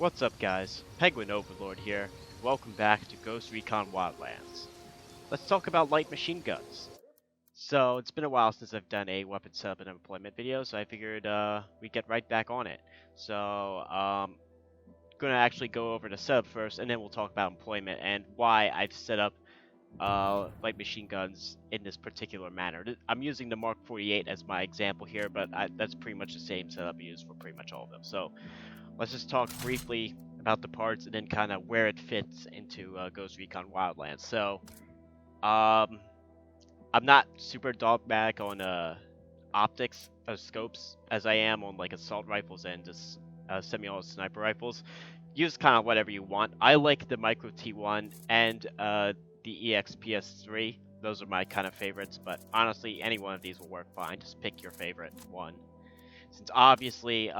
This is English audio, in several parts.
What's up guys, Penguin Overlord here. Welcome back to Ghost Recon Wildlands. Let's talk about light machine guns. So, it's been a while since I've done a weapon setup and employment video, so I figured we'd get right back on it. So, gonna actually go over the setup first, and then we'll talk about employment and why I've set up light machine guns in this particular manner. I'm using the Mark 48 as my example here, but that's pretty much the same setup I use for pretty much all of them. So, let's just talk briefly about the parts and then kind of where it fits into Ghost Recon Wildlands. So, I'm not super dogmatic on optics of scopes as I am on like assault rifles and just semi-auto sniper rifles. Use kind of whatever you want. I like the Micro T1 and the EXPS3. Those are my kind of favorites, but honestly, any one of these will work fine. Just pick your favorite one. Since obviously,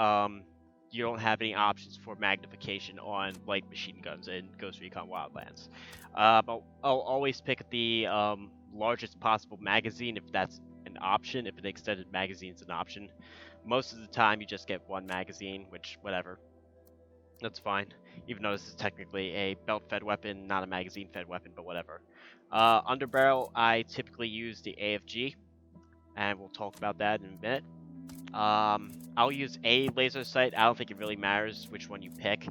you don't have any options for magnification on light machine guns in Ghost Recon Wildlands. But I'll always pick the largest possible magazine if that's an option, if an extended magazine is an option. Most of the time you just get one magazine, which, whatever. That's fine, even though this is technically a belt-fed weapon, not a magazine-fed weapon, but whatever. Underbarrel, I typically use the AFG, and we'll talk about that in a minute. I'll use a laser sight. I don't think it really matters which one you pick.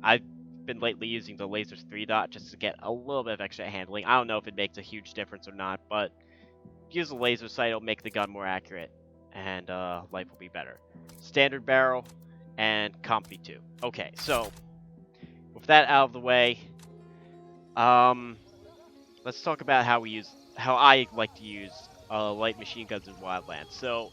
I've been lately using the laser 3-dot just to get a little bit of extra handling. I don't know if it makes a huge difference or not, but use a laser sight, it'll make the gun more accurate, and life will be better. Standard barrel and Comp V2. Okay, so with that out of the way, let's talk about how I like to use light machine guns in Wildlands. So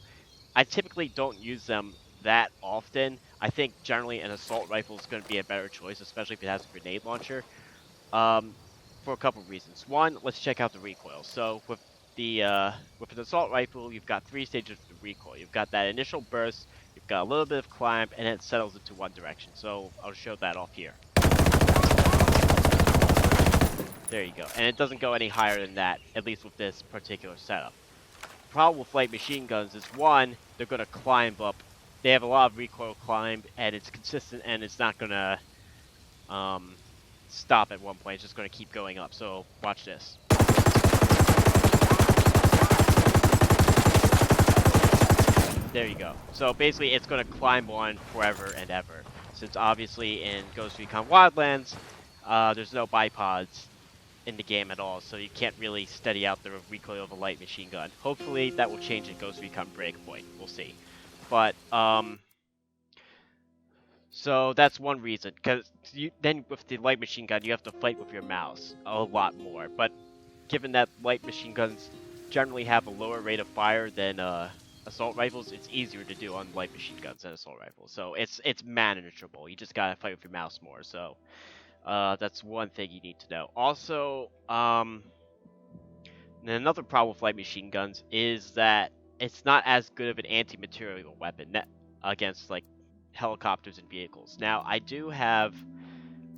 I typically don't use them that often. I think generally an assault rifle is going to be a better choice, especially if it has a grenade launcher, for a couple of reasons. One, let's check out the recoil. So with an assault rifle, you've got 3 stages of the recoil. You've got that initial burst, you've got a little bit of climb, and then it settles into one direction. So I'll show that off here. There you go. And it doesn't go any higher than that, at least with this particular setup. The problem with light machine guns is, one, they're going to climb up. They have a lot of recoil climb, and it's consistent, and it's not going to stop at one point. It's just going to keep going up. So watch this. There you go. So basically, it's going to climb on forever and ever. Since obviously in Ghost Recon Wildlands, there's no bipods in the game at all, so you can't really steady out the recoil of a light machine gun. Hopefully that will change in Ghost Recon Breakpoint. We'll see. But so that's one reason, because then with the light machine gun you have to fight with your mouse a lot more. But given that light machine guns generally have a lower rate of fire than assault rifles, it's easier to do on light machine guns than assault rifles. So it's manageable. You just gotta fight with your mouse more. So that's one thing you need to know. Also, another problem with light machine guns is that it's not as good of an anti-material weapon against like helicopters and vehicles. Now, I do have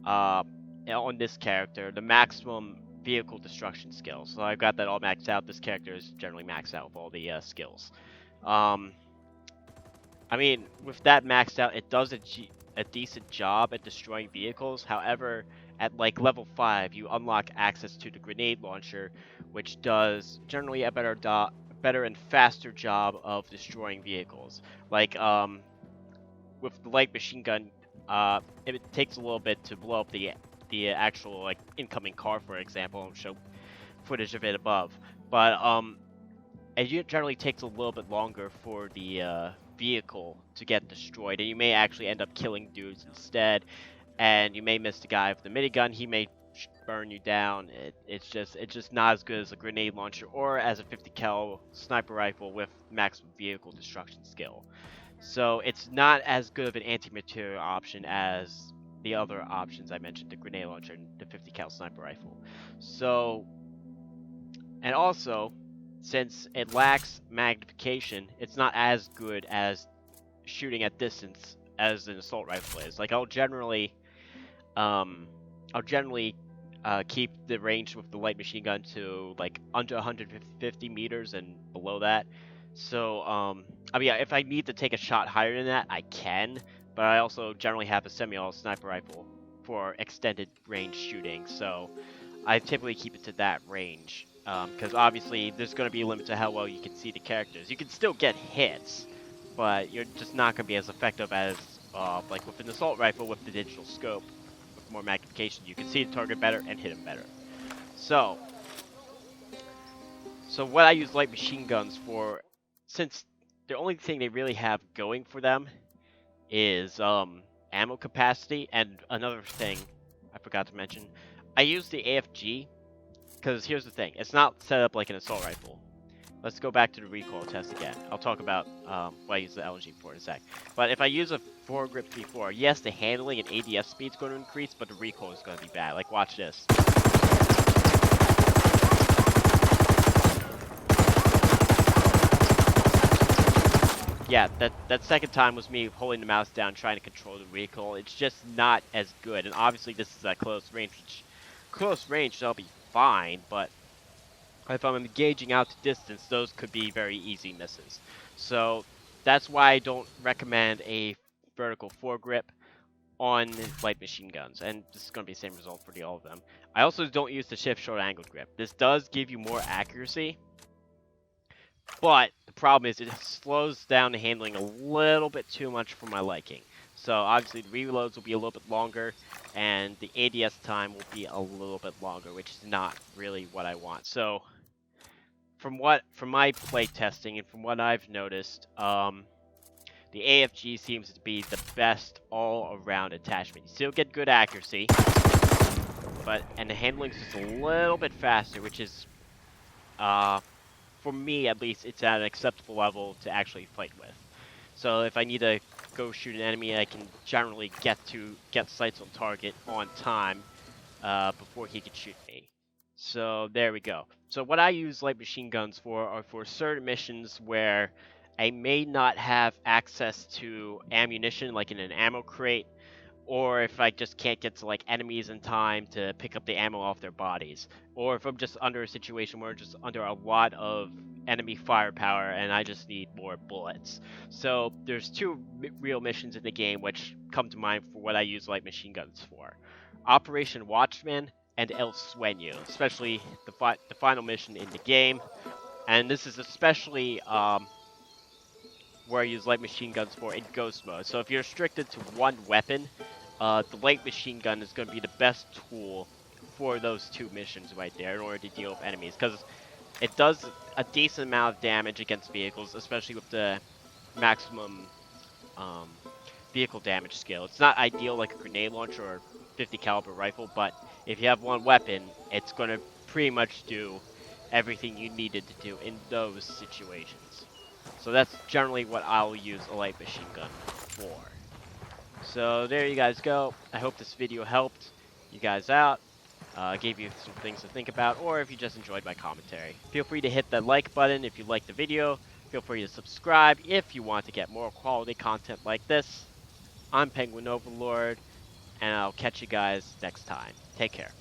on this character the maximum vehicle destruction skill, so I've got that all maxed out. This character is generally maxed out with all the skills. I mean, with that maxed out, it does a decent job at destroying vehicles. However, at like level 5, you unlock access to the grenade launcher, which does generally a better and faster job of destroying vehicles. Like with the light machine gun, it takes a little bit to blow up the actual like incoming car, for example. I'll show footage of it above, but it generally takes a little bit longer for the vehicle to get destroyed, and you may actually end up killing dudes instead, and you may miss the guy with the minigun. He may burn you down. It's just not as good as a grenade launcher or as a 50 cal sniper rifle with maximum vehicle destruction skill. So it's not as good of an anti-material option as the other options I mentioned, the grenade launcher and the 50 cal sniper rifle. So, and also, since it lacks magnification, it's not as good as shooting at distance as an assault rifle is. Like I'll generally keep the range with the light machine gun to like under 150 meters and below that. So I mean, if I need to take a shot higher than that, I can, but I also generally have a semi-auto sniper rifle for extended range shooting, so I typically keep it to that range. Because obviously there's going to be a limit to how well you can see the characters. You can still get hits, but you're just not going to be as effective as like with an assault rifle with the digital scope. With more magnification, you can see the target better and hit him better. So what I use light machine guns for, since the only thing they really have going for them is ammo capacity, and another thing I forgot to mention, I use the AFG because here's the thing, it's not set up like an assault rifle. Let's go back to the recoil test again. I'll talk about what I use the LMG for in a sec. But if I use a foregrip 3-4, yes, the handling and ADS speed is going to increase, but the recoil is going to be bad. Like, watch this. Yeah, that second time was me holding the mouse down trying to control the recoil. It's just not as good, and obviously this is at close range, which close range I'll be fine, but if I'm engaging out to distance, those could be very easy misses. So that's why I don't recommend a vertical foregrip on light machine guns, and this is going to be the same result for all of them. I also don't use the shift short angle grip. This does give you more accuracy, but the problem is it slows down the handling a little bit too much for my liking. So obviously the reloads will be a little bit longer, and the ADS time will be a little bit longer, which is not really what I want. So from my play testing and from what I've noticed, the AFG seems to be the best all-around attachment. You still get good accuracy, and the handling is just a little bit faster, which is for me at least, it's at an acceptable level to actually fight with. So if I need to go shoot an enemy, I can generally get sights on target on time before he can shoot me. So there we go. So what I use light machine guns for are for certain missions where I may not have access to ammunition, like in an ammo crate, or if I just can't get to like enemies in time to pick up the ammo off their bodies, or if I'm just under a situation where I'm just under a lot of enemy firepower and I just need more bullets. So there's two real missions in the game which come to mind for what I use light machine guns for: Operation Watchman and El Sueño, especially the final mission in the game. And this is especially where I use light machine guns for in ghost mode. So if you're restricted to one weapon, the light machine gun is going to be the best tool for those two missions right there in order to deal with enemies, because it does a decent amount of damage against vehicles, especially with the maximum vehicle damage skill. It's not ideal like a grenade launcher or 50 caliber rifle, but if you have one weapon, it's going to pretty much do everything you needed to do in those situations. So that's generally what I'll use a light machine gun for. So there you guys go. I hope this video helped you guys out, gave you some things to think about, or if you just enjoyed my commentary. Feel free to hit that like button if you liked the video. Feel free to subscribe if you want to get more quality content like this. I'm Penguin Overlord, and I'll catch you guys next time. Take care.